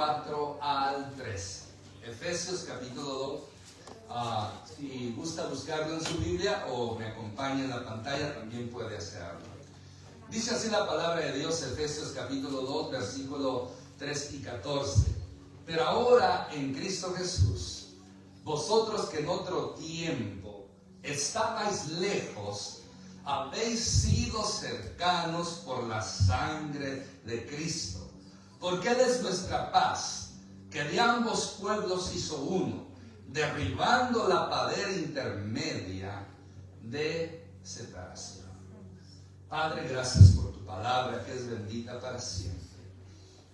4 al 13. Efesios capítulo 2. Si gusta buscarlo en su Biblia o me acompaña en la pantalla, también puede hacerlo. Dice así la palabra de Dios, Efesios capítulo 2, versículo 3 y 14. Pero ahora en Cristo Jesús, vosotros que en otro tiempo estabais lejos, habéis sido cercanos por la sangre de Cristo, porque Él es nuestra paz, que de ambos pueblos hizo uno, derribando la pared intermedia de separación. Padre, gracias por tu palabra, que es bendita para siempre.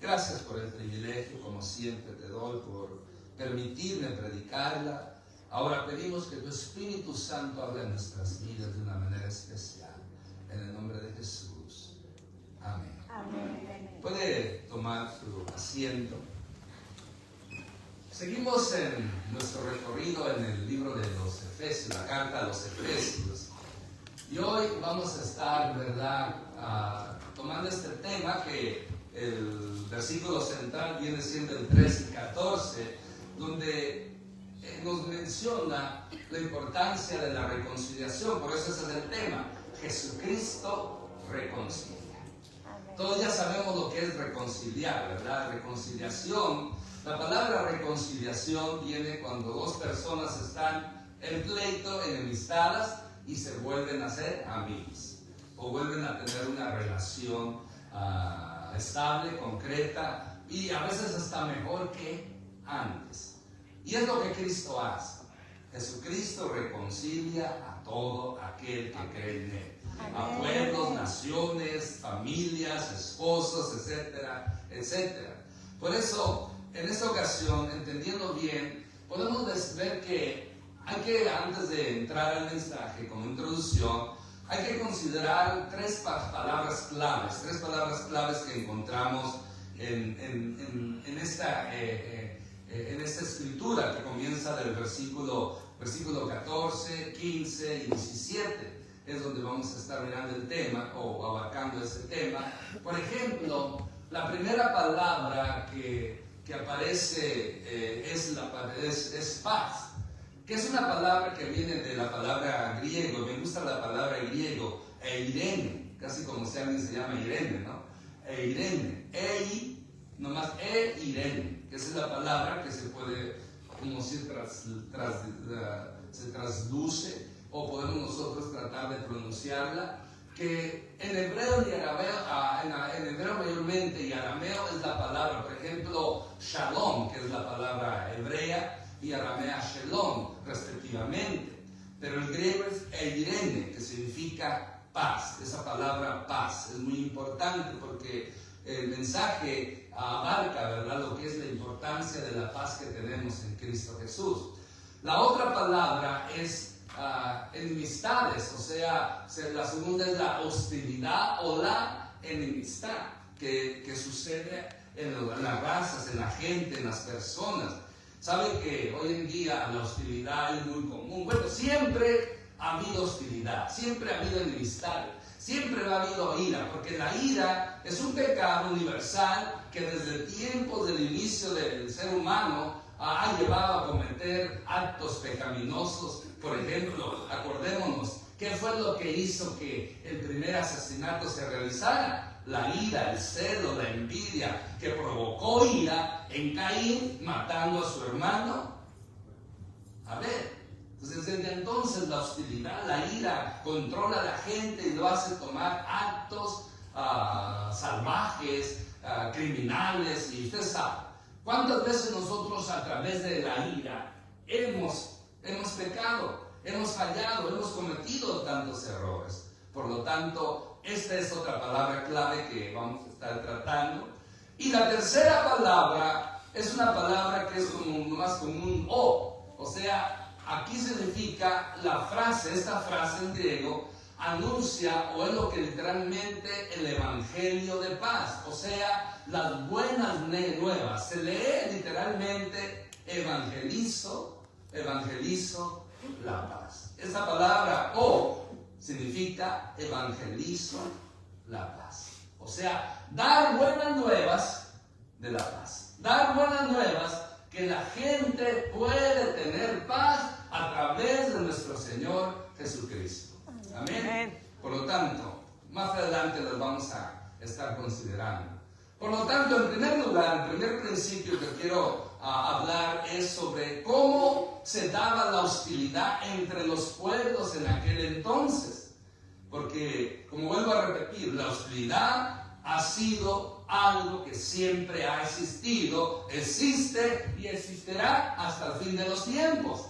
Gracias por el privilegio, como siempre te doy, por permitirme predicarla. Ahora pedimos que tu Espíritu Santo hable en nuestras vidas de una manera especial. En el nombre de Jesús. Amén. Amén. Puede tomar su asiento. Seguimos en nuestro recorrido en el libro de los Efesios, la carta a los Efesios. Y hoy vamos a estar, tomando este tema que el versículo central viene siendo el 13 y 14, donde nos menciona la importancia de la reconciliación. Por eso ese es el tema. Jesucristo reconcilia. Todos ya sabemos lo que es reconciliar, ¿verdad? Reconciliación. La palabra reconciliación viene cuando dos personas están en pleito, enemistadas, y se vuelven a ser amigos. O vuelven a tener una relación estable, concreta, y a veces hasta mejor que antes. Y es lo que Cristo hace. Jesucristo reconcilia a todo aquel que cree en Él. A pueblos, naciones, familias, esposos, etcétera, etcétera. Por eso, en esta ocasión, entendiendo bien, podemos ver que hay que, antes de entrar al mensaje como introducción, hay que considerar tres palabras claves que encontramos en esta escritura que comienza del versículo 14, 15 y 17. Es donde vamos a estar mirando el tema o abarcando ese tema. Por ejemplo, la primera palabra que aparece es paz, que es una palabra que viene de la palabra griego. Me gusta la palabra griego, eirene, casi como si alguien se llama Irene, ¿no? Eirene, nomás Irene, que esa es la palabra que se puede, como si se trasluce, o podemos nosotros tratar de pronunciarla, que en hebreo y arameo, en hebreo mayormente y arameo es la palabra, por ejemplo, shalom, que es la palabra hebrea, y aramea shalom, respectivamente. Pero el griego es eirene, que significa paz. Esa palabra paz es muy importante porque el mensaje abarca, ¿verdad?, lo que es la importancia de la paz que tenemos en Cristo Jesús. La otra palabra es enemistades, o sea, la segunda es la hostilidad o la enemistad que sucede en las razas, en la gente, en las personas. Saben que hoy en día la hostilidad es muy común. Bueno, siempre ha habido hostilidad, siempre ha habido enemistad, siempre ha habido ira, porque la ira es un pecado universal que desde tiempos del inicio del ser humano ha llevado a cometer actos pecaminosos. Por ejemplo, acordémonos, ¿qué fue lo que hizo que el primer asesinato se realizara? La ira, el celo, la envidia, que provocó ira en Caín, matando a su hermano. A ver, entonces desde entonces la hostilidad, la ira, controla a la gente y lo hace tomar actos salvajes, criminales, y usted sabe. ¿Cuántas veces nosotros a través de la ira hemos pecado, hemos fallado, hemos cometido tantos errores? Por lo tanto, esta es otra palabra clave que vamos a estar tratando. Y la tercera palabra es una palabra que es más como un o sea, aquí significa esta frase en griego anuncia, o es lo que literalmente el evangelio de paz, o sea, las buenas nuevas. Se lee literalmente evangelizo la paz. Esta palabra o significa evangelizo la paz, o sea, dar buenas nuevas de la paz. Dar buenas nuevas que la gente puede tener paz a través de nuestro Señor Jesucristo. Amén. Por lo tanto, más adelante los vamos a estar considerando. Por lo tanto, en primer lugar, el primer principio que quiero hablar es sobre cómo se daba la hostilidad entre los pueblos en aquel entonces. Porque, como vuelvo a repetir, la hostilidad ha sido algo que siempre ha existido, existe y existirá hasta el fin de los tiempos,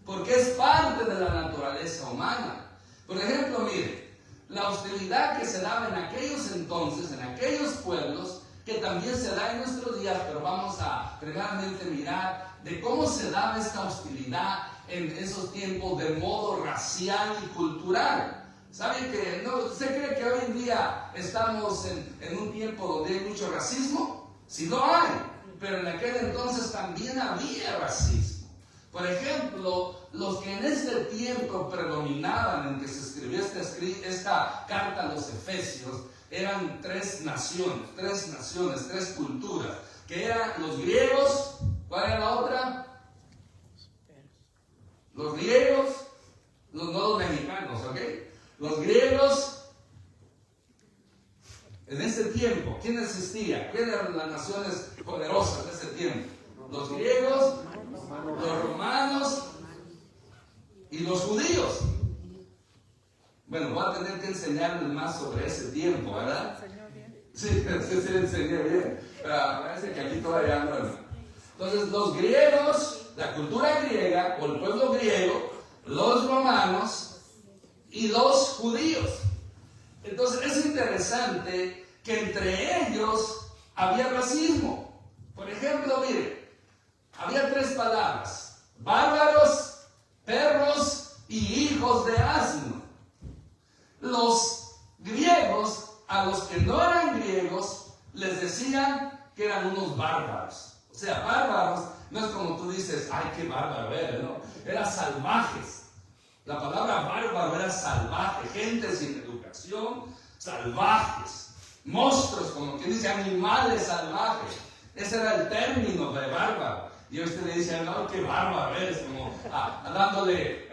porque es parte de la naturaleza humana. Por ejemplo, mire, la hostilidad que se daba en aquellos entonces, en aquellos pueblos, que también se da en nuestros días, pero vamos a primeramente mirar de cómo se daba esta hostilidad en esos tiempos de modo racial y cultural. ¿Saben que no? ¿Usted cree que hoy en día estamos en un tiempo donde hay mucho racismo? Sí lo hay, pero en aquel entonces también había racismo. Por ejemplo, los que en este tiempo predominaban en que se escribió esta carta a los Efesios eran tres naciones, tres culturas, que eran los griegos. ¿Cuál era la otra? Los griegos, no los mexicanos, ¿ok? Los griegos, en ese tiempo, ¿quién existía? ¿Quiénes eran las naciones poderosas de ese tiempo? Los griegos, los romanos y los judíos. Bueno, voy a tener que enseñarles más sobre ese tiempo, ¿verdad? Sí, le enseñé bien. Parece que aquí todavía ando. Entonces, los griegos, la cultura griega, o el pueblo griego, los romanos y los judíos. Entonces es interesante que entre ellos había racismo. Por ejemplo, mire, había tres palabras: bárbaros, perros y hijos de asno. Los griegos, a los que no eran griegos, les decían que eran unos bárbaros. O sea, bárbaros no es como tú dices, ay, qué bárbaro era, ¿no? Eran salvajes. La palabra bárbaro era salvaje, gente sin educación, salvajes, monstruos, como quien dice, animales salvajes. Ese era el término de bárbaro. Y usted le dice, no, qué bárbaro eres, como dándole,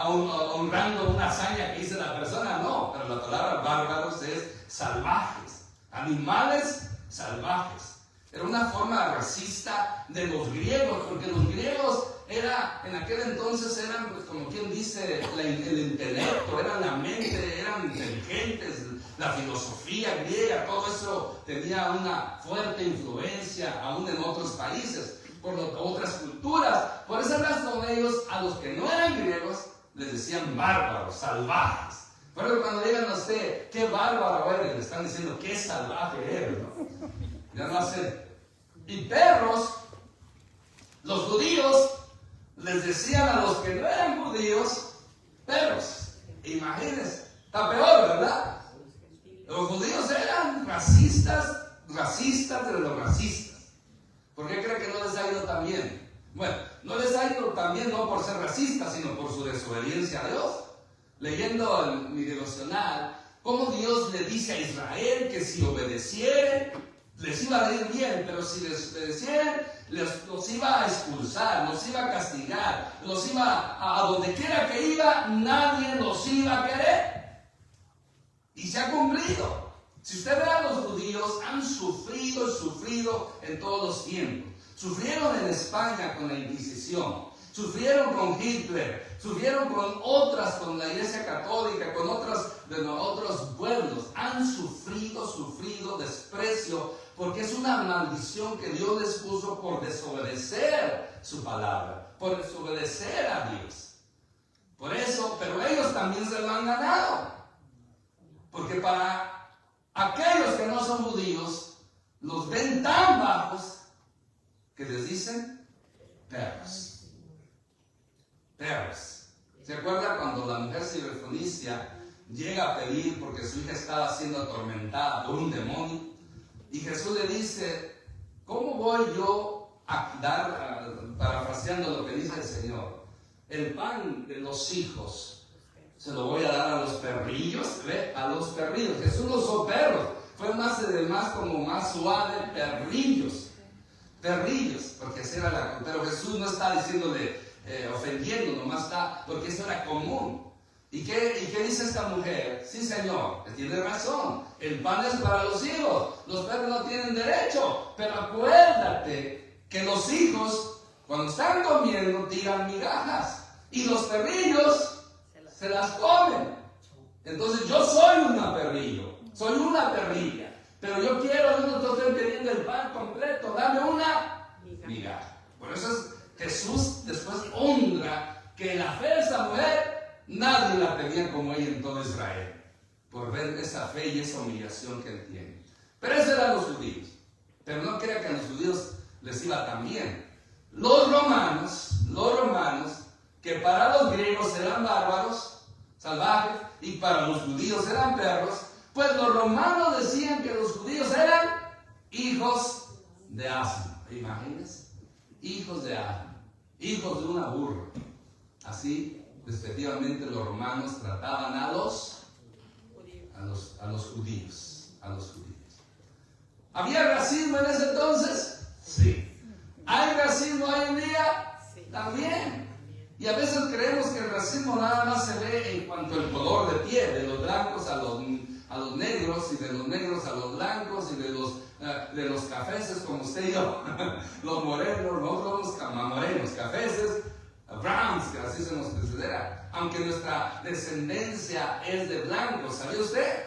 honrando una hazaña que hizo la persona. No, pero la palabra bárbaros es salvajes, animales salvajes. Era una forma racista de los griegos, porque los griegos en aquel entonces eran, pues, como quien dice, el intelecto, eran la mente, eran inteligentes, la filosofía griega, todo eso tenía una fuerte influencia aún en otros países, por otras culturas. Por esa razón ellos, a los que no eran griegos, les decían bárbaros, salvajes. Por eso cuando digan a usted, qué bárbaro eres, le están diciendo, qué salvaje eres, ¿no? Ya no sé. Y perros, los judíos les decían a los que no eran judíos, perros. Imagínense, está peor, ¿verdad? Los judíos eran racistas de los racistas. ¿Por qué creen que no les ha ido tan bien? Bueno, no les ha ido tan bien no por ser racistas, sino por su desobediencia a Dios. Leyendo mi devocional, cómo Dios le dice a Israel que si obedecieren, les iba a ir bien, pero si les obedecieran, los iba a expulsar, los iba a castigar, los iba a donde quiera que iba, nadie los iba a querer. Y se ha cumplido. Si usted ve a los judíos, han sufrido en todos los tiempos. Sufrieron en España con la Inquisición, sufrieron con Hitler, sufrieron con la Iglesia Católica, con otros pueblos. Han sufrido desprecio, porque es una maldición que Dios les puso por desobedecer su palabra, por desobedecer a Dios. Por eso, pero ellos también se lo han ganado. Porque para aquellos que no son judíos, los ven tan bajos que les dicen perros. Perros. ¿Se acuerda cuando la mujer sirofenicia llega a pedir porque su hija estaba siendo atormentada por un demonio? Y Jesús le dice, ¿cómo voy yo a dar, parafraseando lo que dice el Señor, el pan de los hijos, se lo voy a dar a los perrillos? ¿Ve? A los perrillos. Jesús no usó perros, fue más suave, perrillos. perrillos, porque así era la... Pero Jesús no está diciéndole, ofendiendo, nomás está, porque eso era común. ¿Y qué dice esta mujer? Sí, Señor, tiene razón. El pan es para los hijos. Los perros no tienen derecho. Pero acuérdate que los hijos, cuando están comiendo, tiran migajas. Y los perrillos se las comen. Entonces yo soy un perrillo. Soy una perrilla. Pero yo quiero, yo no estoy pidiendo el pan completo. Dame una migaja. Por eso Jesús después honra que la fe de esa mujer nadie la tenía como ella en todo Israel, por ver esa fe y esa humillación que él tiene. Pero esos eran los judíos. Pero no crea que a los judíos les iba tan bien. Los romanos, que para los griegos eran bárbaros, salvajes, y para los judíos eran perros, pues los romanos decían que los judíos eran hijos de asno. Imagínense, hijos de asno, hijos de una burra. Así respectivamente los romanos trataban a los judíos. ¿Había racismo en ese entonces? Sí. ¿Hay racismo hoy en día? Sí. También. Y a veces creemos que el racismo nada más se ve en cuanto al color de piel, de los blancos a los negros, y de los negros a los blancos, y de los cafeses como usted y yo, los morenos, nosotros somos morenos, cafeses, browns, que así se nos considera, aunque nuestra descendencia es de blancos. ¿Sabía usted?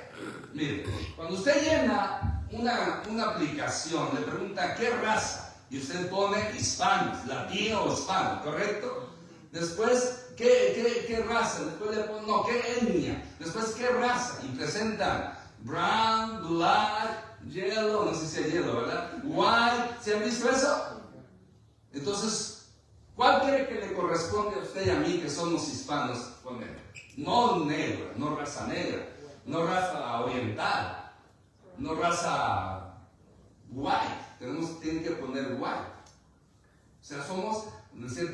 Mire, cuando usted llena una aplicación, le pregunta qué raza, y usted pone hispanos, latino o hispano, ¿correcto? Después, ¿qué raza? Después le pone, no, ¿qué etnia? Después, ¿qué raza? Y presentan brown, black, yellow, no sé si es yellow, ¿verdad? White, ¿se han visto eso? Entonces, ¿cuál cree que le corresponde a usted y a mí que somos hispanos poner? No negra, no raza negra, no raza oriental, no raza white. Tiene que poner white. O sea, somos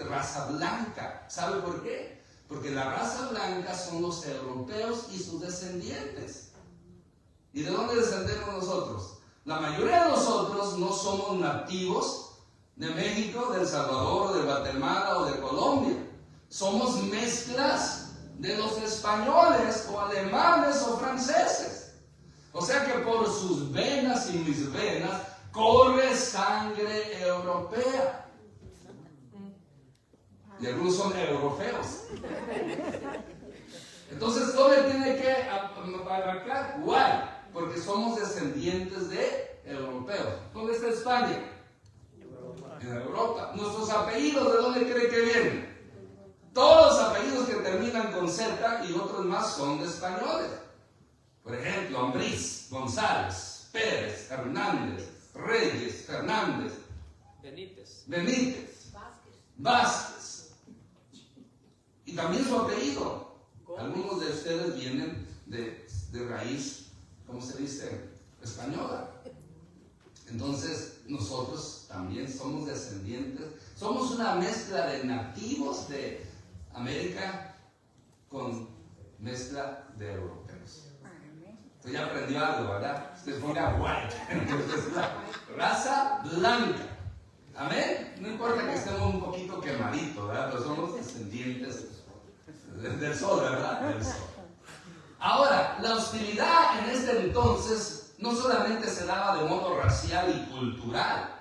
raza blanca. ¿Sabe por qué? Porque la raza blanca son los europeos y sus descendientes. ¿Y de dónde descendemos nosotros? La mayoría de nosotros no somos nativos de México, de El Salvador, de Guatemala o de Colombia. Somos mezclas de los españoles o alemanes o franceses. O sea que por sus venas y mis venas corre sangre europea. Y algunos son europeos. Entonces, ¿dónde tiene que marcar? Guay, porque somos descendientes de europeos. ¿Dónde está España? En Europa. Nuestros apellidos, ¿de dónde cree que vienen? Todos los apellidos que terminan con Z y otros más son de españoles. Por ejemplo, Ambriz, González, Pérez, Hernández, Reyes, Fernández, Benítez, Vázquez. Y también su apellido. Algunos de ustedes vienen de raíz, ¿cómo se dice? Española. Entonces, nosotros también somos descendientes, somos una mezcla de nativos de América con mezcla de europeos. Entonces ya aprendió algo, ¿verdad? Usted ponga white, entonces raza blanca. Amén. No importa que estemos un poquito quemaditos, ¿verdad? Pero somos descendientes del sol, ¿verdad? Del sol. Ahora, la hostilidad en este entonces no solamente se daba de modo racial y cultural,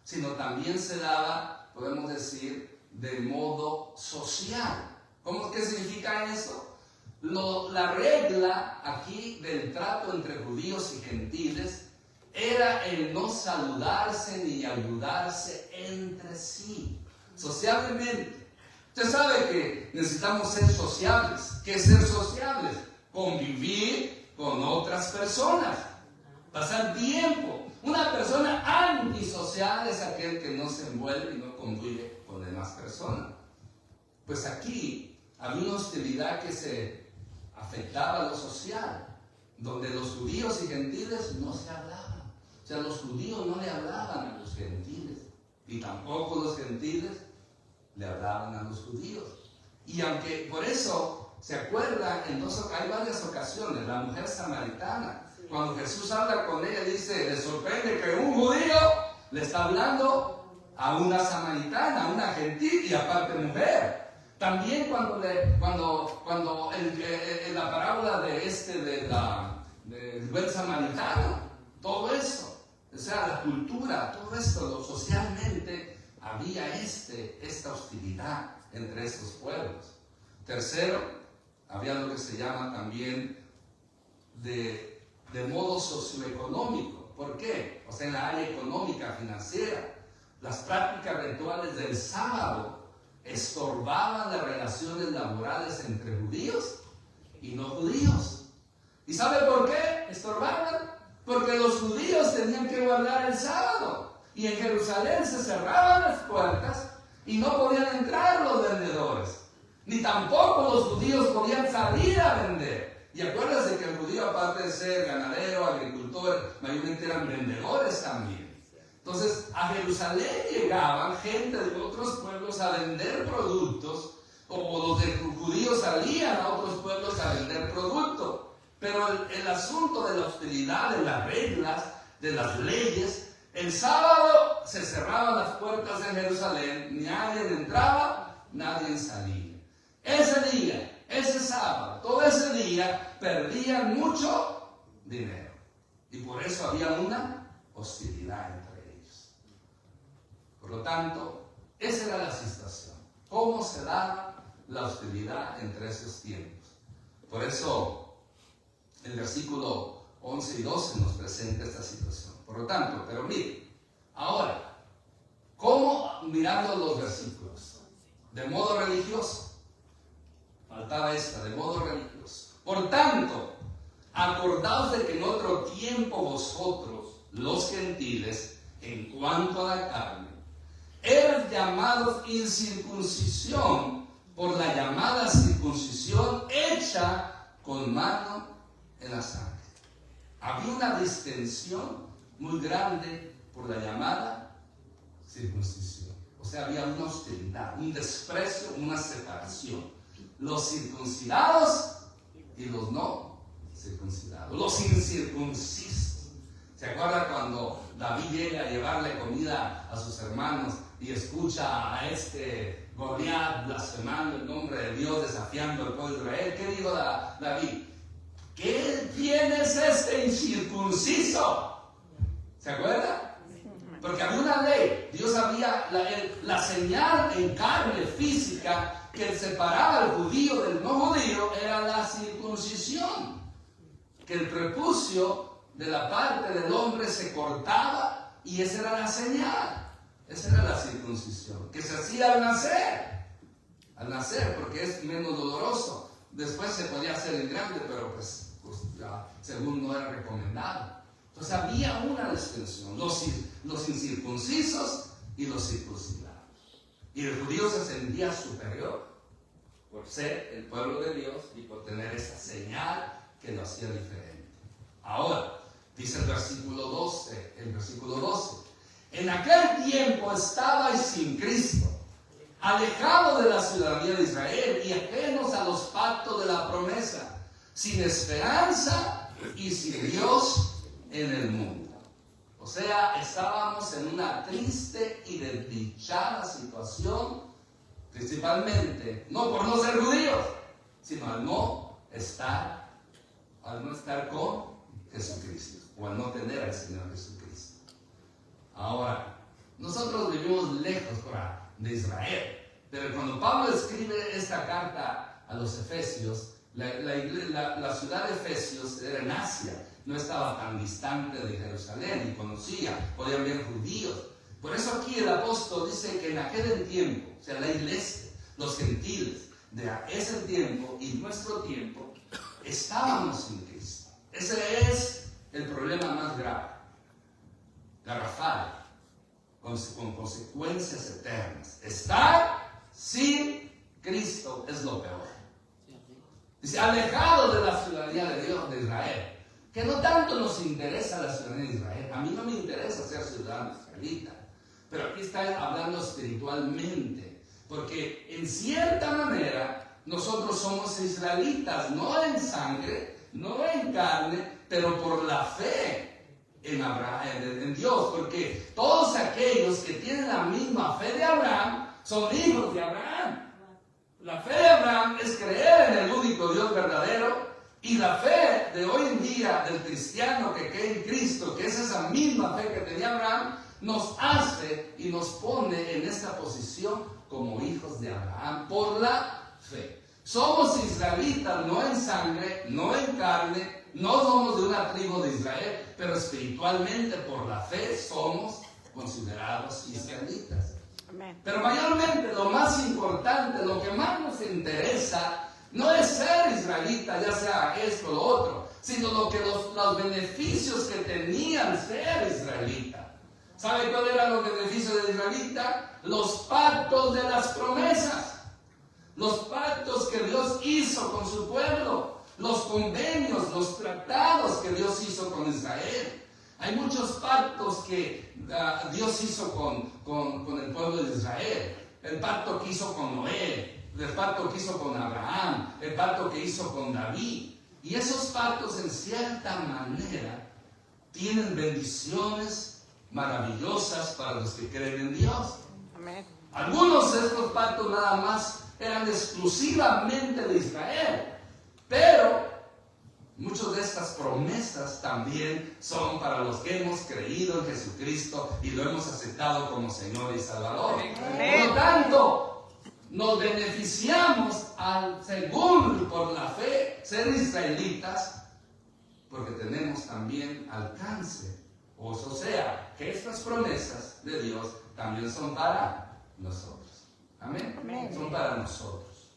sino también se daba, podemos decir, de modo social. ¿Qué significa eso? La regla aquí del trato entre judíos y gentiles era el no saludarse ni ayudarse entre sí, sociablemente. Usted sabe que necesitamos ser sociables. ¿Qué es ser sociables? Convivir con otras personas, pasar tiempo. Una persona antisocial es aquel que no se envuelve y no convive con demás personas. Pues aquí había una hostilidad que se afectaba a lo social, donde los judíos y gentiles no se hablaban. O sea, los judíos no le hablaban a los gentiles, y tampoco los gentiles le hablaban a los judíos. Y aunque por eso se acuerda, hay varias ocasiones, la mujer samaritana, cuando Jesús habla con ella, dice, le sorprende que un judío le está hablando a una samaritana, a una gentil y aparte mujer. También cuando en la parábola del buen samaritano, todo eso, o sea, la cultura, todo esto, socialmente había esta hostilidad entre estos pueblos. Tercero, había lo que se llama también de modo socioeconómico. ¿Por qué? O sea, en la área económica, financiera, las prácticas rituales del sábado estorbaban las relaciones laborales entre judíos y no judíos. ¿Y sabe por qué estorbaban? Porque los judíos tenían que guardar el sábado y en Jerusalén se cerraban las puertas y no podían entrar los vendedores, ni tampoco los judíos podían salir a vender. Y acuérdense que el judío, aparte de ser ganadero, agricultor, mayormente eran vendedores también. Entonces, a Jerusalén llegaban gente de otros pueblos a vender productos, o los judíos salían a otros pueblos a vender productos. Pero el asunto de la hostilidad, de las reglas, de las leyes, el sábado se cerraban las puertas en Jerusalén, nadie entraba, nadie salía. Ese día, ese sábado, todo ese día, perdían mucho dinero. Y por eso había una hostilidad entre ellos. Por lo tanto, esa era la situación. ¿Cómo se daba la hostilidad entre esos tiempos? Por eso, el versículo 11 y 12 nos presenta esta situación. Por lo tanto, pero mire, ahora, ¿cómo mirando los versículos? De modo religioso. Faltaba esta, de modo religioso. Por tanto, acordaos de que en otro tiempo vosotros, los gentiles, en cuanto a la carne, eran llamados incircuncisión por la llamada circuncisión hecha con mano en la sangre. Había una distensión muy grande por la llamada circuncisión. O sea, había una hostilidad, un desprecio, una separación. Los circuncidados y los no circuncidados. Los incircuncisos. ¿Se acuerda cuando David llega a llevarle comida a sus hermanos y escucha a Goliat blasfemando el nombre de Dios, desafiando al pueblo de Israel? ¿Qué dijo David? ¿Quién es este incircunciso? ¿Se acuerda? Porque había una ley. Dios había la señal en carne física que separaba al judío del no judío, era la circuncisión. Que el prepucio de la parte del hombre se cortaba y esa era la señal. Esa era la circuncisión. Que se hacía al nacer, porque es menos doloroso. Después se podía hacer en grande, pero pues ya, según no era recomendado. Entonces había una distinción, los incircuncisos y los circuncidados. Y el judío se sentía superior por ser el pueblo de Dios y por tener esa señal que lo hacía diferente. Ahora, dice el versículo 12, en aquel tiempo estabais sin Cristo, alejados de la ciudadanía de Israel y ajenos a los pactos de la promesa, sin esperanza y sin Dios en el mundo. O sea, estábamos en una triste y desdichada situación, principalmente, no por no ser judíos, sino al no estar con Jesucristo, o al no tener al Señor Jesucristo. Ahora, nosotros vivimos lejos de Israel, pero cuando Pablo escribe esta carta a los Efesios, la ciudad de Efesios era en Asia, no estaba tan distante de Jerusalén, y conocía, podían ver judíos. Por eso aquí el apóstol dice que en aquel tiempo, o sea, la iglesia, los gentiles de ese tiempo y nuestro tiempo, estábamos sin Cristo. Ese es el problema más grave, garrafal, con consecuencias eternas. Estar sin Cristo es lo peor. Dice, alejado de la ciudadanía de Dios, de Israel. Que no tanto nos interesa la ciudadanía de Israel. A mí no me interesa ser ciudadano israelita. Pero aquí está hablando espiritualmente. Porque en cierta manera nosotros somos israelitas. No en sangre, no en carne, pero por la fe. en Abraham, en Dios, porque todos aquellos que tienen la misma fe de Abraham son hijos de Abraham. La fe de Abraham es creer en el único Dios verdadero, y la fe de hoy en día del cristiano que cree en Cristo, que es esa misma fe que tenía Abraham, nos hace y nos pone en esta posición como hijos de Abraham por la fe. Somos israelitas, no en sangre, no en carne, no somos de una tribu de Israel, pero espiritualmente por la fe somos considerados israelitas. Pero mayormente lo más importante, lo que más nos interesa, no es ser israelita, ya sea esto o lo otro, sino los beneficios que tenían ser israelita. ¿Sabe cuáles eran los beneficios de israelita? Los pactos de las promesas, los pactos que Dios hizo con su pueblo, los convenios, los tratados que Dios hizo con Israel. Hay muchos pactos que Dios hizo con el pueblo de Israel. El pacto que hizo con Noé, el pacto que hizo con Abraham, el pacto que hizo con David. Y esos pactos en cierta manera tienen bendiciones maravillosas para los que creen en Dios. Amén. Algunos de estos pactos nada más eran exclusivamente de Israel, pero muchas de estas promesas también son para los que hemos creído en Jesucristo y lo hemos aceptado como Señor y Salvador. Por lo tanto, nos beneficiamos según por la fe ser israelitas, porque tenemos también alcance. O sea, que estas promesas de Dios también son para nosotros. Amén. Amén. Son para nosotros.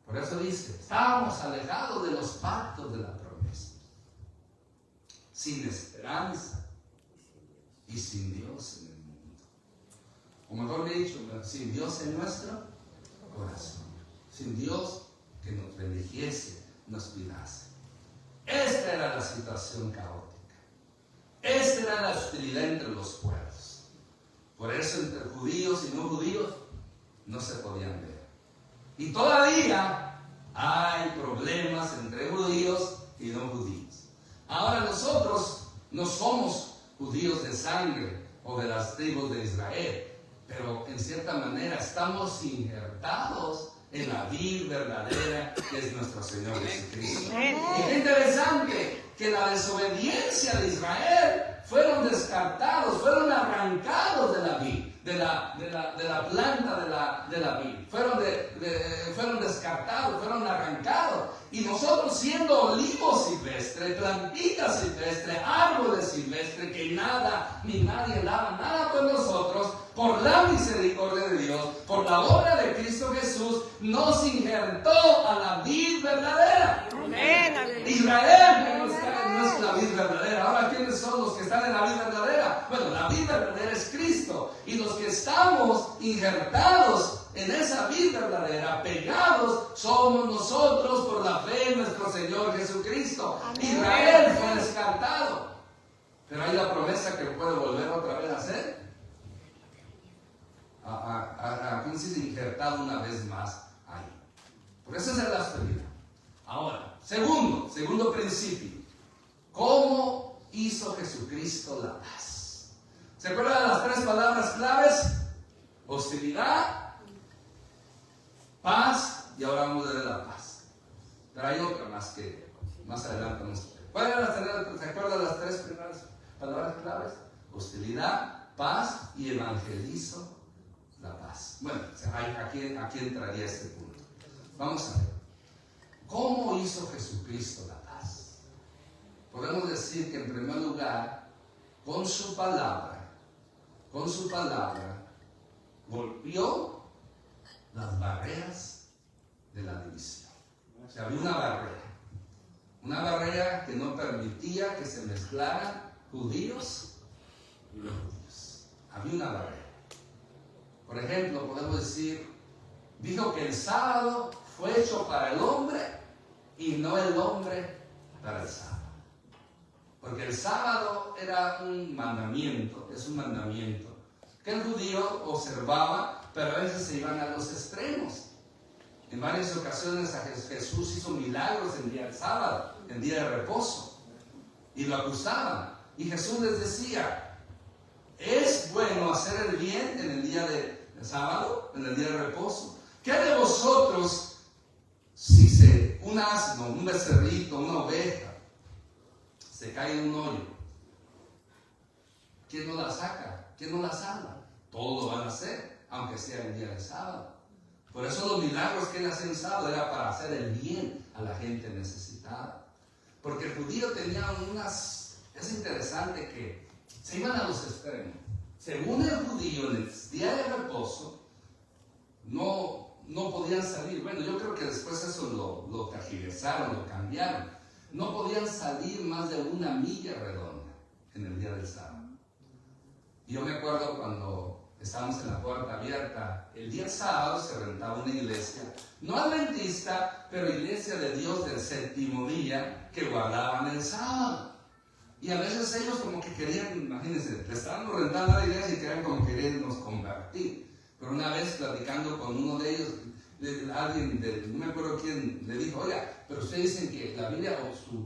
Por eso dice, estábamos alejados de los pactos de la promesa, sin esperanza y sin Dios en el mundo. O mejor dicho, sin Dios en nuestro corazón, sin Dios que nos bendijese, nos cuidase. Esta era la situación caótica. Esta era la hostilidad entre los pueblos. Por eso entre judíos y no judíos no se podían ver. Y todavía hay problemas entre judíos y no judíos. Ahora nosotros no somos judíos de sangre o de las tribus de Israel, pero en cierta manera estamos injertados en la vid verdadera que es nuestro Señor Jesucristo. Y qué interesante que la desobediencia de Israel fueron descartados, fueron arrancados de la vid, de la planta de la vid. Fueron descartados, fueron arrancados. Y nosotros siendo olivos silvestres, plantitas silvestres, árboles silvestres, que nada ni nadie daba nada por nosotros, por la misericordia de Dios, por la obra de Cristo Jesús, nos injertó a la vid verdadera. Amén. Israel no es la vid verdadera. Ahora, ¿quiénes son los que están en la vid verdadera? Bueno, la vid verdadera es Cristo. Y los que estamos injertados en esa vid verdadera, pegados, somos nosotros por la fe en nuestro Señor Jesucristo. Amén. Israel fue descartado, pero hay la promesa que puede volver otra vez a hacer. Injertado una vez más ahí. Por eso es la hostilidad. Ahora, segundo principio. ¿Cómo hizo Jesucristo la paz? ¿Se acuerdan de las tres palabras claves? Hostilidad, paz, y ahora vamos a ver la paz. Pero hay otra más que más adelante vamos a ver. ¿Cuáles eran ¿se acuerdan de las tres primeras palabras claves? Hostilidad, paz y evangelizo la paz. Bueno, aquí entraría este punto. Vamos a ver. ¿Cómo hizo Jesucristo la paz? Podemos decir que en primer lugar, con su palabra, golpeó las barreras de la división. O sea, había una barrera que no permitía que se mezclaran judíos y no judíos. Había una barrera. Por ejemplo, podemos decir, dijo que el sábado fue hecho para el hombre y no el hombre para el sábado. Porque el sábado era un mandamiento, es un mandamiento que el judío observaba, pero a veces se iban a los extremos. En varias ocasiones Jesús hizo milagros en día del sábado, en día de reposo, y lo acusaban. Y Jesús les decía, es bueno hacer el bien en el día de sábado, en el día de reposo. ¿Qué de vosotros si un asno, un becerrito, una oveja, se cae en un hoyo? ¿Quién no la saca? ¿Quién no la salva? Todos lo van a hacer, aunque sea el día de sábado. Por eso los milagros que él hacía en sábado era para hacer el bien a la gente necesitada. Porque el judío tenía es interesante que se iban a los extremos. Según el judío, en el día de reposo, no podían salir. Bueno, yo creo que después eso lo tergiversaron, lo cambiaron. No podían salir más de 1 milla redonda en el día del sábado. Y yo me acuerdo cuando estábamos en la puerta abierta, el día sábado se rentaba una iglesia, no adventista, pero iglesia de Dios del séptimo día, que guardaban el sábado. Y a veces ellos como que querían, imagínense, estaban rentando la iglesia y querían como querernos convertir. Pero una vez platicando con uno de ellos, alguien, no me acuerdo quién, le dijo, oiga, pero ustedes dicen que la Biblia,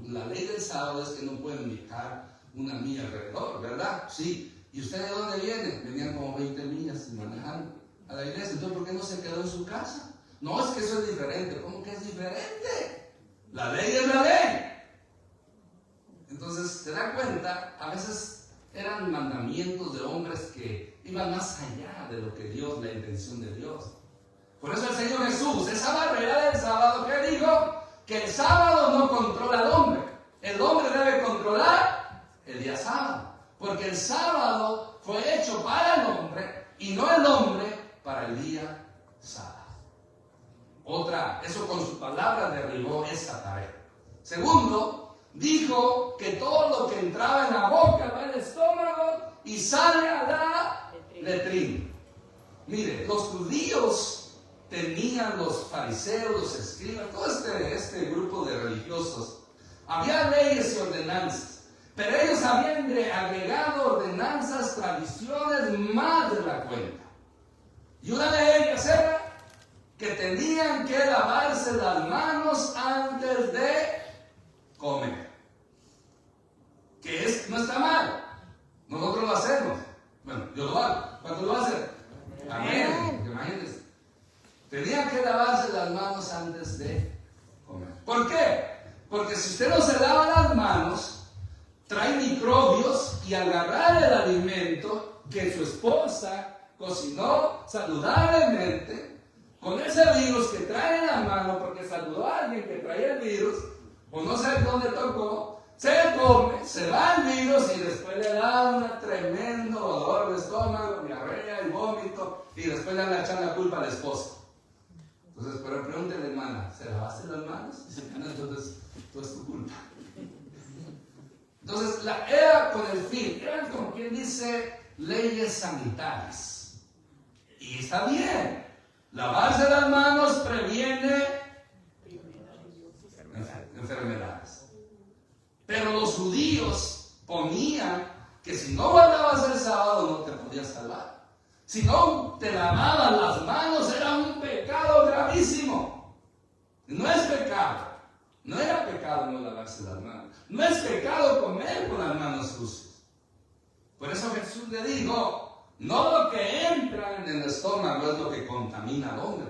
la ley del sábado es que no pueden viajar 1 milla alrededor, ¿verdad? Sí. ¿Y usted de dónde viene? Venían como 20 millas manejando a la iglesia. Entonces, ¿por qué no se quedó en su casa? No, es que eso es diferente. ¿Cómo que es diferente? La ley es la ley. Entonces, se da cuenta, a veces eran mandamientos de hombres que iban más allá de lo que Dios, la intención de Dios. Por eso el Señor Jesús, esa barrera del sábado, ¿qué dijo? Que el sábado no controla al hombre. El hombre debe controlar el día sábado. Porque el sábado fue hecho para el hombre y no el hombre para el día sábado. Eso con su palabra derribó esa tarea. Segundo, dijo que todo lo que entraba en la boca va al estómago y sale a la letrina. Mire, los judíos tenían, los fariseos, los escribas, todo este grupo de religiosos, había leyes y ordenanzas. Pero ellos habían agregado ordenanzas, tradiciones más de la cuenta. Y una de ellas era que tenían que lavarse las manos antes de comer. Que no está mal. Nosotros lo hacemos. Bueno, yo lo hago. ¿Cuánto lo hacen? Amén. Imagínense. Tenían que lavarse las manos antes de comer. ¿Por qué? Porque si usted no se lava las manos, trae microbios y al agarrar el alimento que su esposa cocinó saludablemente, con ese virus que trae en la mano, porque saludó a alguien que traía el virus, o no sé dónde tocó, se come, se va el virus y después le da un tremendo dolor de estómago, diarrea y vómito, y después le van a echar la culpa a la esposa. Entonces, pero pregúntele, hermana, ¿se lavaste las manos? Y dice, entonces, todo es tu culpa. Entonces, era con el fin, eran como quien dice, leyes sanitarias. Y está bien, lavarse las manos previene enfermedades. Pero los judíos ponían que si no guardabas el sábado no te podías salvar. Si no te lavabas las manos era un pecado gravísimo. No es pecado. No era pecado no lavarse las manos. No es pecado comer con las manos sucias. Por eso Jesús le dijo, no lo que entra en el estómago es lo que contamina al hombre.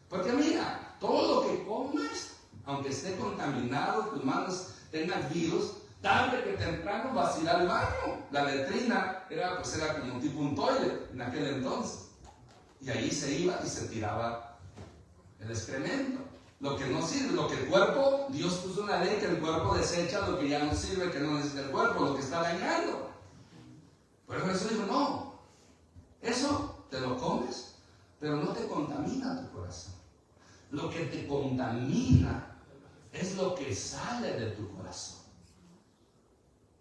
Porque mira, todo lo que comes, aunque esté contaminado, tus manos tengan virus, tarde que temprano vas a ir al baño. La letrina era como tipo un toilet en aquel entonces. Y ahí se iba y se tiraba el excremento. Lo que no sirve, lo que el cuerpo, Dios puso una ley que el cuerpo desecha lo que ya no sirve, que no necesita el cuerpo, lo que está dañando. Por eso Jesús dijo, no, eso te lo comes, pero no te contamina tu corazón. Lo que te contamina es lo que sale de tu corazón.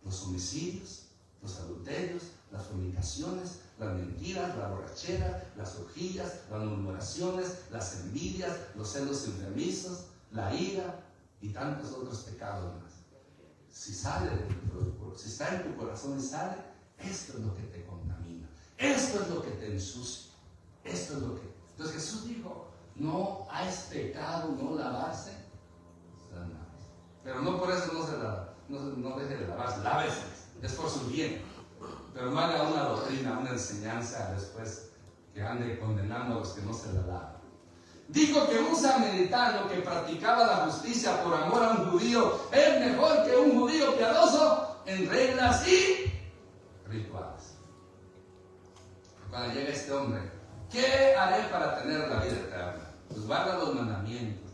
Los homicidios, los adulterios, las fornicaciones, las mentiras, la borrachera, las orgías, las murmuraciones, las envidias, los celos enfermizos, la ira y tantos otros pecados más. Si sale de si está en tu corazón y sale, esto es lo que te contamina, esto es lo que te ensucia, esto es lo que... Entonces Jesús dijo, no es pecado no lavarse las manos. Pero no por eso no deje de lavarse, lávese. es por su bien. Pero no haga una doctrina, una enseñanza después que ande condenando a los que no se la lavan. Dijo que un samaritano que practicaba la justicia por amor a un judío es mejor que un judío piadoso en reglas y rituales. Cuando llega este hombre, ¿qué haré para tener la vida eterna? Pues guarda los mandamientos.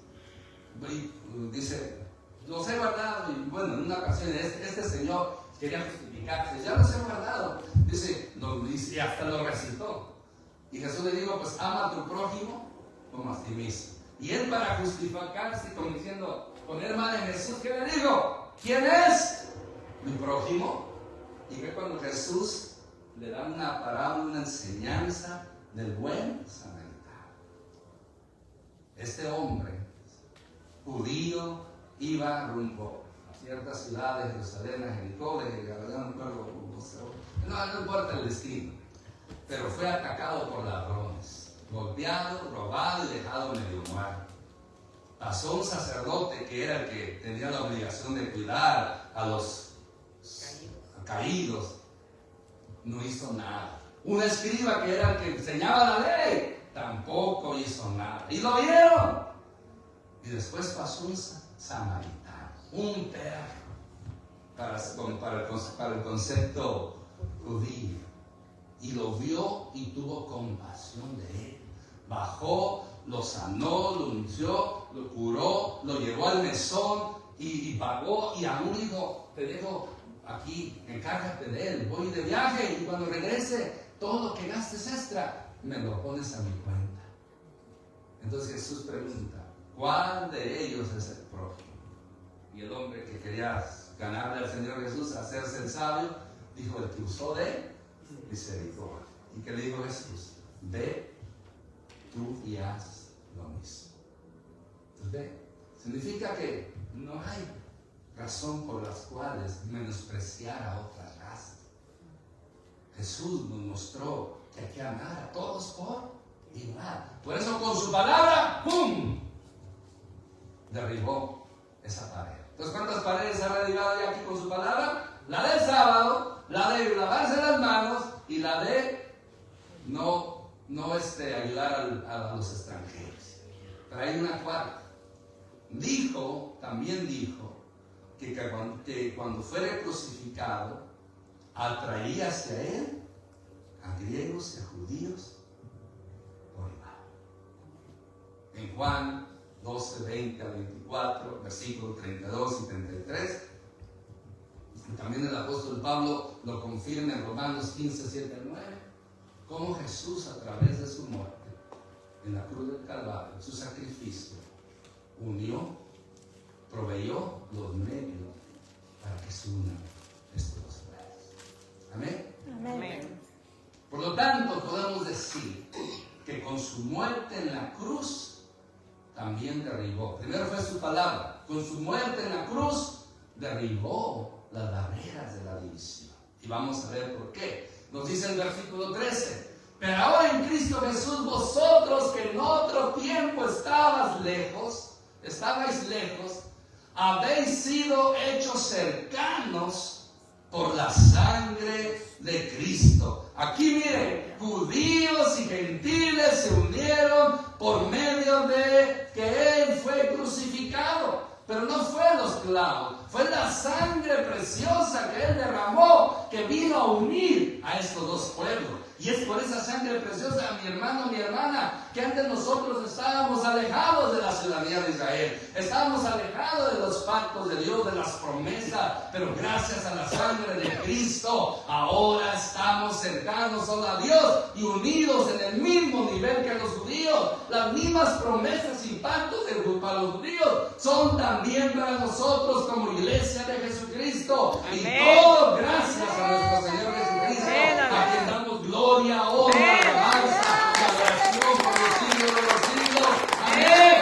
Y dice, los he guardado. Y bueno, en una ocasión este señor quería justificarse, ya los he guardado. Dice, y hasta lo recitó. Y Jesús le dijo, pues ama a tu prójimo como a ti mismo. Y él, para justificarse, como diciendo, poner mal en Jesús, ¿qué le digo? ¿Quién es mi prójimo? Y ve cuando Jesús le da una parábola, una enseñanza del buen samaritano. Este hombre judío iba rumbo a ciertas ciudades, Jerusalén, a Jericó, no importa el destino, pero fue atacado por ladrones, golpeado, robado y dejado medio muerto. Pasó un sacerdote que era el que tenía la obligación de cuidar a los caídos, no hizo nada. Un escriba que era el que enseñaba la ley, tampoco hizo nada. Y lo vieron. Y después pasó un samaritano, un perro, para el concepto judío. Y lo vio y tuvo compasión de él. Bajó, lo sanó, lo unció, lo curó, lo llevó al mesón y pagó. Y aún dijo, te dejo aquí, encárgate de él, voy de viaje y cuando regrese, todo lo que gastes extra, me lo pones a mi cuenta. Entonces Jesús pregunta, ¿cuál de ellos es el prójimo? Y el hombre que quería ganarle al Señor Jesús, hacerse el sabio, dijo, el que usó de misericordia. ¿Y qué le dijo Jesús? Ve tú y haz lo mismo. Entonces ve, significa que no hay razón por las cuales menospreciar a otra raza. Jesús nos mostró que hay que amar a todos por igual. Por eso con su palabra, ¡pum!, derribó esa pared. Entonces, ¿cuántas paredes ha derribado ya aquí con su palabra? La del sábado, la de lavarse las manos y la de no ayudar a los extranjeros. Pero hay una cuarta. También dijo que cuando fuera crucificado, atraía hacia él a griegos y a judíos por igual. En Juan 12, 20 a 24, versículos 32 y 33. Y también el apóstol Pablo lo confirma en Romanos 15, 7 al 9. Cómo Jesús, a través de su muerte en la cruz del Calvario, su sacrificio, proveyó los medios para que se unan estos dos pueblos. Amén. Amén. Por lo tanto, podemos decir que con su muerte en la cruz también derribó. Primero fue su palabra. Con su muerte en la cruz derribó las barreras de la división. Y vamos a ver por qué. Nos dice el versículo 13. Pero ahora en Cristo Jesús, vosotros que en otro tiempo estabais lejos, habéis sido hechos cercanos por la sangre de Cristo. Aquí miren, judíos y gentiles se unieron por medio de que Él fue crucificado. Pero no fue los clavos, fue la sangre preciosa que Él derramó, que vino a unir a estos dos pueblos. Y es por esa sangre preciosa, mi hermano, mi hermana, que antes nosotros estábamos alejados de la ciudadanía de Israel. Estábamos alejados de los pactos de Dios, de las promesas. Pero gracias a la sangre de Cristo, ahora estamos cercanos a Dios y unidos en el mismo nivel que los judíos. Las mismas promesas y pactos para los judíos son también para nosotros como iglesia de Jesucristo. Amén. Y todo gracias a nuestro Señor Jesucristo, a quien damos gloria, honra, alabanza y adoración por los siglos de los siglos. Amén.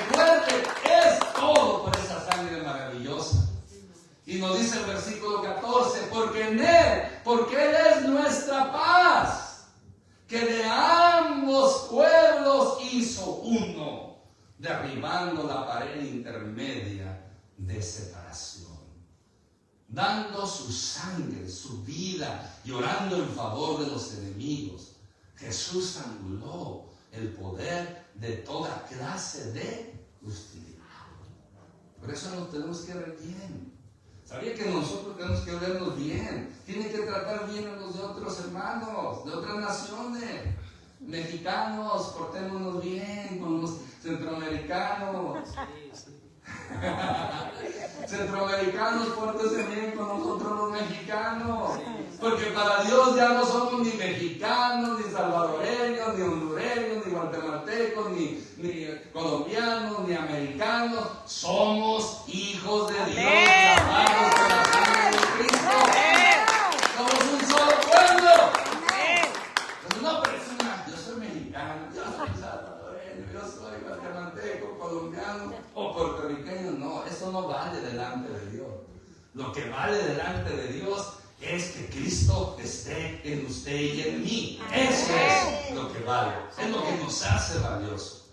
Recuerde, es todo por esa sangre maravillosa. Y nos dice el versículo 14, porque Él es nuestra paz, que de ambos pueblos hizo uno, derribando la pared intermedia de separación. dando su sangre, su vida, llorando en favor de los enemigos. Jesús anuló el poder de toda clase de hostilidad. Por eso nos tenemos que ver bien. ¿Sabía que nosotros tenemos que vernos bien? Tienen que tratar bien a los de otros hermanos, de otras naciones. Mexicanos, portémonos bien con los centroamericanos. Centroamericanos, pórtense bien con nosotros los mexicanos. Porque para Dios ya no somos ni mexicanos, ni salvadoreños, ni hondureños, ni guatemaltecos, ni colombianos, ni americanos. Somos hijos de Dios, lavados por la sangre de Cristo. Somos un solo pueblo. Pues no, pero yo soy mexicano, yo soy salvadoreño, yo soy guatemalteco, colombiano o puertorriqueño. No, eso no vale delante de Dios. Lo que vale delante de Dios es que Cristo esté en usted y en mí. Eso es lo que vale. Es lo que nos hace valiosos.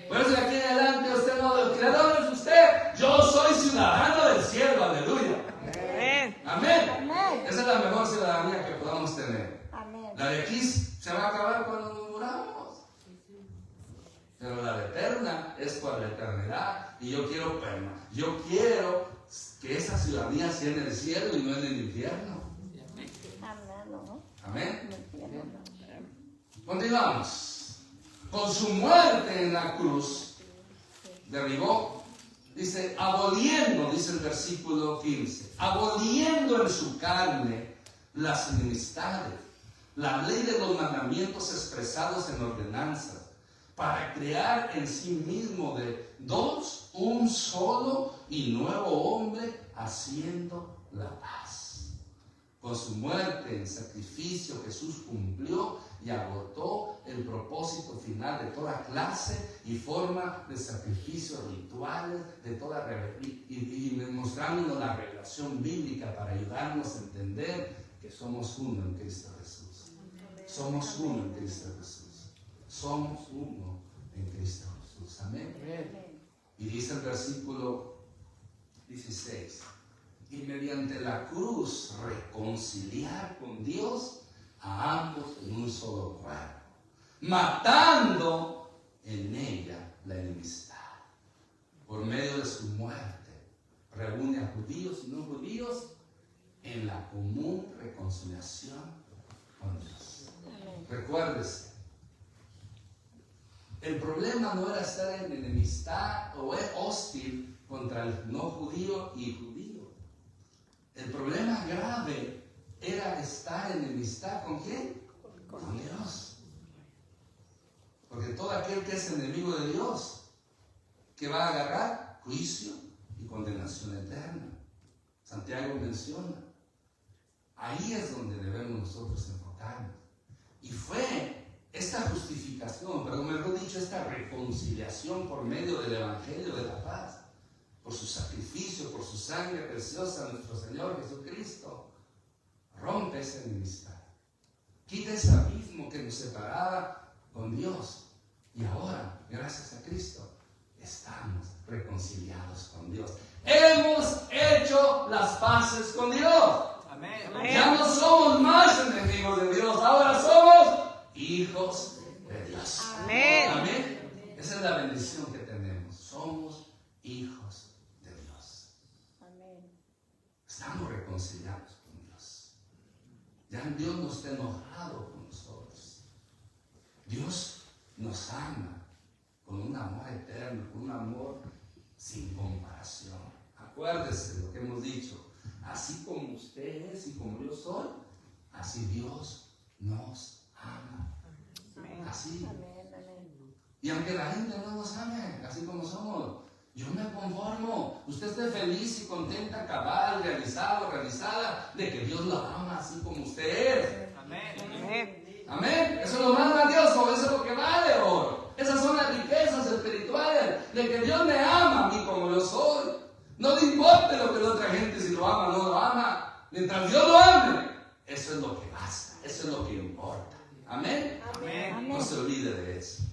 Por eso de aquí en adelante usted no, el creador es usted. Yo soy ciudadano del cielo. Aleluya. Amén. Esa es la mejor ciudadanía que podamos tener. La de aquí se va a acabar cuando nos muramos. Pero la eterna es por la eternidad. Y yo quiero que esa ciudadanía sea en el cielo y no en el infierno. Amén. Continuamos. Con su muerte en la cruz, derribó, dice, aboliendo, dice el versículo 15, aboliendo en su carne las enemistades, la ley de los mandamientos expresados en ordenanzas, para crear en sí mismo de dos un solo y nuevo hombre, haciendo la paz. Con su muerte en sacrificio, Jesús cumplió y agotó el propósito final de toda clase y forma de sacrificios rituales, de toda y mostrándonos la revelación bíblica para ayudarnos a entender que somos uno en Cristo Jesús. Somos uno en Cristo Jesús. Somos uno en Cristo Jesús. Amén. Y dice el versículo 16. Y mediante la cruz reconciliar con Dios a ambos en un solo cuerpo, matando en ella la enemistad. Por medio de su muerte, reúne a judíos y no judíos en la común reconciliación con Dios. Recuérdese, el problema no era estar en enemistad o hostil contra el no judío y judío. El problema grave era estar en enemistad ¿con quién? Con Dios. Porque todo aquel que es enemigo de Dios, que va a agarrar juicio y condenación eterna. Santiago menciona. Ahí es donde debemos nosotros enfocarnos. Y fue esta justificación, pero mejor dicho, esta reconciliación por medio del Evangelio de la paz, por su sacrificio, por su sangre preciosa, nuestro Señor Jesucristo, rompe esa enemistad, quita ese abismo que nos separaba con Dios, y ahora, gracias a Cristo, estamos reconciliados con Dios. Hemos hecho las paces con Dios. Amén. Ya no somos más enemigos de Dios, ahora somos hijos de Dios. Amén. Amén. Esa es la bendición que tenemos. Somos hijos de Dios. Amén. Estamos reconciliados con Dios. Ya Dios no está enojado con nosotros. Dios nos ama con un amor eterno, con un amor sin comparación. Acuérdese lo que hemos dicho. Así como usted es y como yo soy, así Dios nos ama. Así. Y aunque la gente no nos ame, así como somos, yo me conformo. Usted esté feliz y contenta, cabal, realizado, realizada, de que Dios la ama así como usted es. Amén. Amén. Eso es lo más valioso, eso es lo que vale oro. Esas son las riquezas espirituales, de que Dios me ama a mí como yo soy. No le importa lo que la otra gente, si lo ama o no lo ama. Mientras Dios lo ame, eso es lo que basta, eso es lo que importa. Amén. Amén. No se olvide de eso.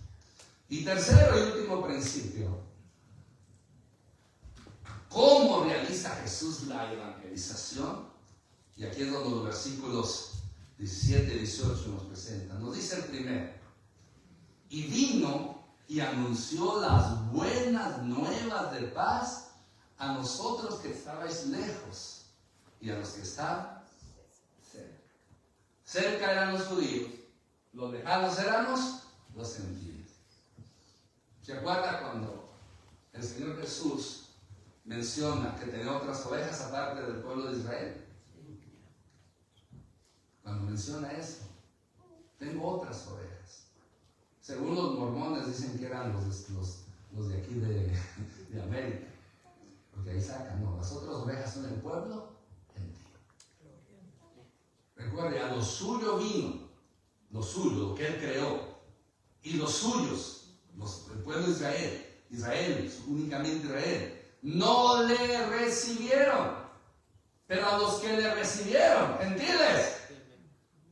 Y tercero y último principio. ¿Cómo realiza Jesús Jesús la evangelización, y aquí es donde los versículos 17 y 18 nos presentan. Nos dice el primero: y vino y anunció las buenas nuevas de paz a nosotros que estabais lejos y a los que estaban cerca. Cerca eran los judíos, los lejanos éramos los gentiles. ¿Se acuerda cuando el Señor Jesús menciona que tenía otras ovejas aparte del pueblo de Israel? Cuando menciona eso, tengo otras ovejas. Según los mormones dicen que eran los de aquí de América, porque ahí sacan, no, las otras ovejas son el pueblo gentil. Recuerde, a lo suyo vino, lo suyo, lo que él creó, y los suyos, el pueblo de Israel, únicamente Israel, no le recibieron. Pero a los que le recibieron, gentiles,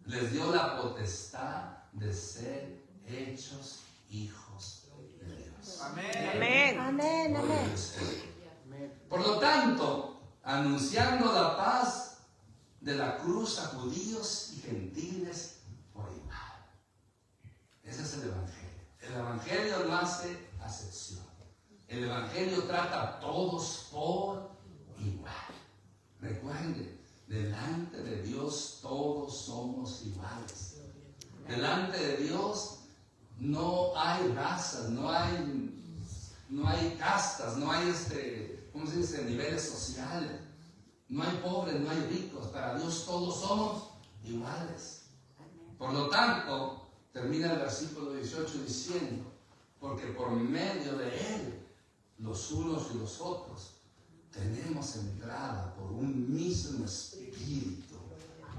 les dio la potestad de ser hechos hijos de Dios. Amén. Amén. Amén. Por lo tanto, anunciando la paz de la cruz a judíos y gentiles por igual. Ese es el Evangelio. El Evangelio no hace acepción. El Evangelio trata a todos por igual. Recuerde, delante de Dios todos somos iguales. Delante de Dios no hay razas, no hay castas, no hay ¿cómo se dice? Niveles sociales. No hay pobres, no hay ricos. Para Dios todos somos iguales. Por lo tanto, termina el versículo 18 diciendo: porque por medio de Él, los unos y los otros, tenemos entrada por un mismo espíritu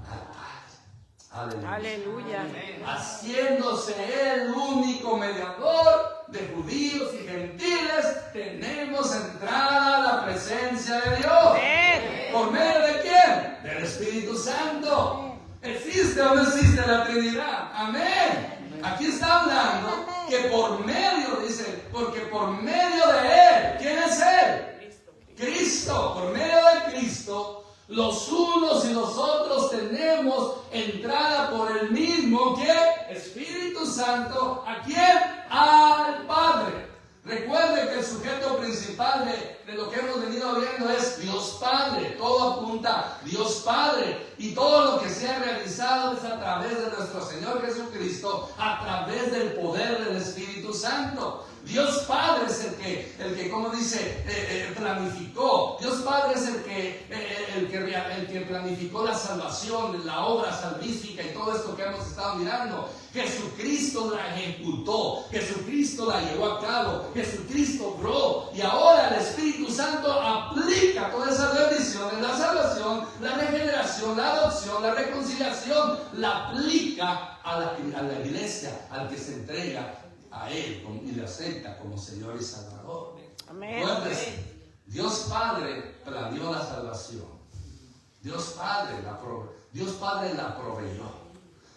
al Padre. Aleluya. Aleluya. Haciéndose el único mediador de judíos y gentiles, tenemos entrada a la presencia de Dios. Amén. ¿Por medio de quién? Del Espíritu Santo. ¿Existe o no existe la Trinidad? Amén. Aquí está hablando que por medio, dice, porque por medio de Él, ¿quién es Él? Cristo. Por medio de Cristo, los unos y los otros tenemos entrada por el mismo que Espíritu Santo. ¿A quién? Al Padre. Recuerde que el sujeto principal de lo que hemos venido viendo es Dios Padre. Todo apunta a Dios Padre. Y todo lo que se ha realizado es a través de nuestro Señor Jesucristo, a través del poder del Espíritu Santo. Dios Padre es el que como dice, planificó. Dios Padre es el que planificó la salvación, la obra salvífica y todo esto que hemos estado mirando. Jesucristo la ejecutó, Jesucristo la llevó a cabo, Jesucristo obró, y ahora el Espíritu Santo aplica todas esas bendiciones, la salvación, la regeneración, la adopción, la reconciliación, la aplica a la iglesia, al que se entrega a Él y le acepta como Señor y Salvador. Amén. Entonces, Dios Padre planeó la salvación. Dios Padre la proveyó.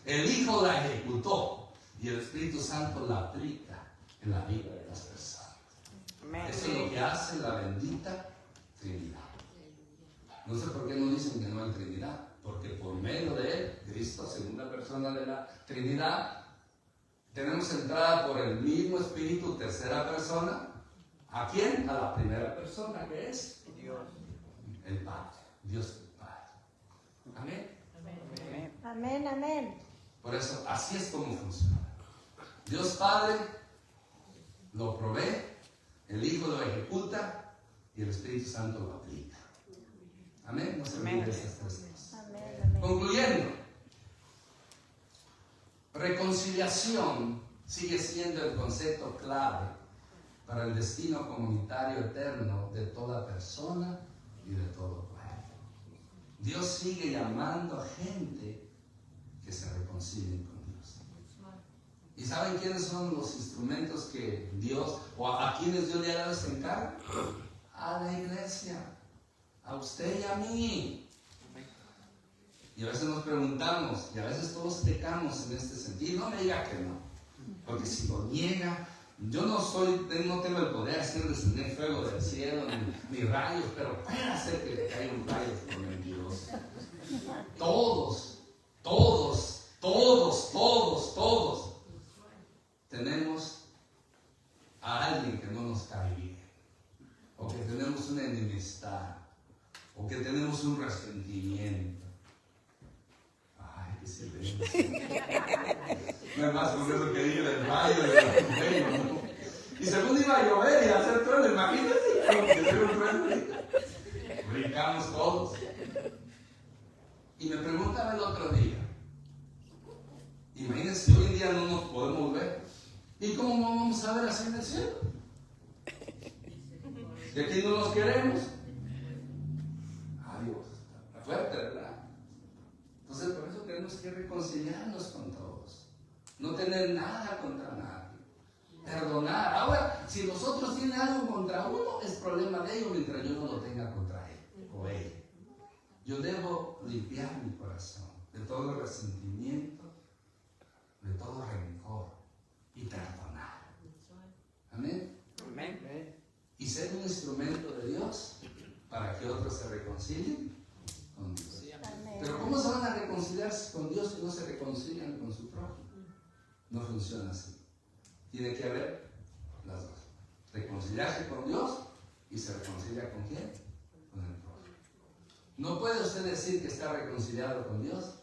El Hijo la ejecutó y el Espíritu Santo la aplica en la vida de las personas. Amén. Eso es lo que hace la bendita Trinidad. No sé por qué no dicen que no hay Trinidad, porque por medio de Él, Cristo, segunda persona de la Trinidad, tenemos entrada por el mismo Espíritu, tercera persona. ¿A quién? A la primera persona, que es Dios, el Padre. Dios el Padre. Amén. Amén. Amén. Por eso, así es como funciona. Dios Padre lo provee, el Hijo lo ejecuta y el Espíritu Santo lo aplica. Amén. No se olvide esas tres cosas. Amén. Concluyendo, reconciliación sigue siendo el concepto clave para el destino comunitario eterno de toda persona y de todo pueblo. Dios sigue llamando a gente que se reconcilien con Dios. ¿Y saben quiénes son los instrumentos que Dios, o a quienes Dios le ha dado este encargo? A la iglesia, a usted y a mí. Y a veces nos preguntamos, y a veces todos pecamos en este sentido. No me diga que no, porque si lo niega, Yo no tengo el poder de hacer descender fuego del cielo, ni rayos, pero puede hacer que le caiga un rayo por mentiroso. Todos tenemos a alguien que no nos cae bien, o que tenemos una enemistad, o que tenemos un resentimiento. Ay, qué silencio. No es más con eso que ir del rayo y del fuego, ¿no? Y según iba a llover y a hacer trueno, imagínate, que hacer un trueno. Brincamos todos. Y me preguntaba el otro día, imagínense, hoy en día no nos podemos ver. ¿Y cómo vamos a ver así en el cielo? Si aquí no nos queremos. Adiós, está fuerte, ¿verdad? Entonces por eso tenemos que reconciliarnos con todos. No tener nada contra nadie. Perdonar. Ahora, si nosotros tienen algo contra uno, es problema de ellos mientras yo no lo tenga contra él o ella. Yo debo limpiar mi corazón de todo resentimiento, de todo rencor y perdonar. Amén. Amén. Y ser un instrumento de Dios para que otros se reconcilien con Dios. Pero ¿cómo se van a reconciliar con Dios si no se reconcilian con su prójimo? No funciona así. Tiene que haber las dos. Reconciliarse con Dios y se reconcilia con quién? Con el prójimo. No puede usted decir que está reconciliado con Dios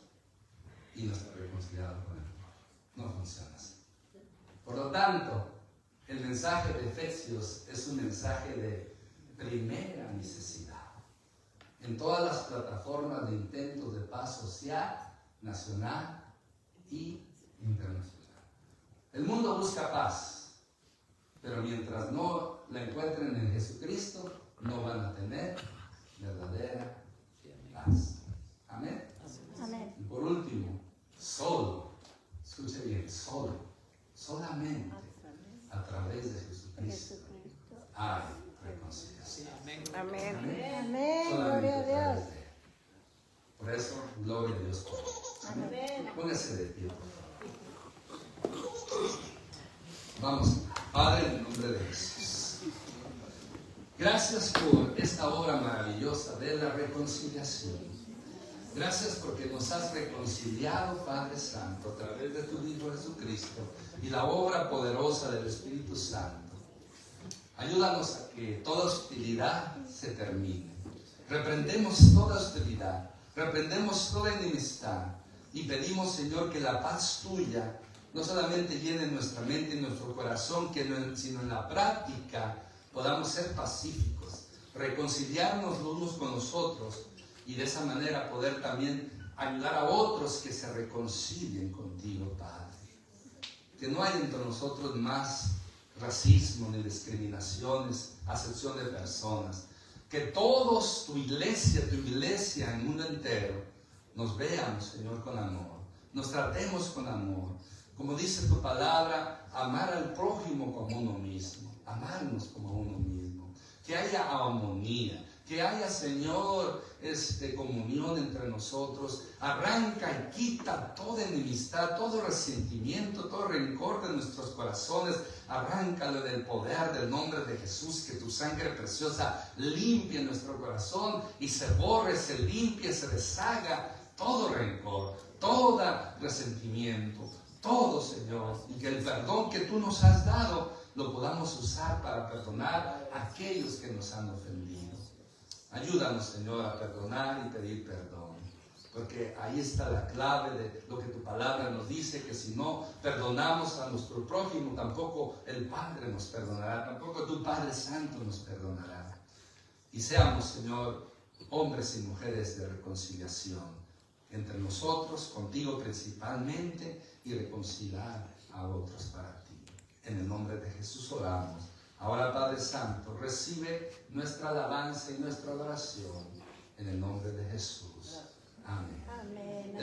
y no está reconciliado con el prójimo. No funciona así. Por lo tanto, el mensaje de Efesios es un mensaje de primera necesidad. En todas las plataformas de intentos de paz social, nacional y internacional. El mundo busca paz, pero mientras no la encuentren en Jesucristo, no van a tener verdadera paz. Amén. Amén. Y por último, escuche bien, solamente a través de Jesucristo hay reconciliación. Amén. Amén. Gloria a Dios. Por eso, gloria a Dios por eso. Amén. Póngase de pie, por favor. Vamos, Padre, en el nombre de Jesús. Gracias por esta obra maravillosa de la reconciliación. Gracias porque nos has reconciliado, Padre Santo, a través de tu Hijo Jesucristo y la obra poderosa del Espíritu Santo. Ayúdanos a que toda hostilidad se termine. Reprendemos toda hostilidad, reprendemos toda enemistad y pedimos, Señor, que la paz tuya no solamente llene nuestra mente y nuestro corazón, sino en la práctica podamos ser pacíficos, reconciliarnos los unos con los otros y de esa manera poder también ayudar a otros que se reconcilien contigo, Padre. Que no haya entre nosotros más racismo ni discriminaciones, acepción de personas. Que todos, tu iglesia, en el mundo entero, nos veamos, Señor, con amor. Nos tratemos con amor. Como dice tu palabra, amar al prójimo como uno mismo. Amarnos como uno mismo. Que haya armonía. Que haya, Señor, comunión entre nosotros. Arranca y quita toda enemistad, todo resentimiento, todo rencor de nuestros corazones. Arráncalo en el poder del nombre de Jesús. Que tu sangre preciosa limpie nuestro corazón y se borre, se limpie, se deshaga todo rencor, todo resentimiento, todo, Señor. Y que el perdón que tú nos has dado lo podamos usar para perdonar a aquellos que nos han ofendido. Ayúdanos, Señor, a perdonar y pedir perdón. Porque ahí está la clave de lo que tu palabra nos dice, que si no perdonamos a nuestro prójimo, tampoco el Padre nos perdonará, tampoco tu Padre Santo nos perdonará. Y seamos, Señor, hombres y mujeres de reconciliación entre nosotros, contigo principalmente, y reconciliar a otros para ti. En el nombre de Jesús oramos. Ahora, Padre Santo, recibe nuestra alabanza y nuestra adoración en el nombre de Jesús. Amén. Amén.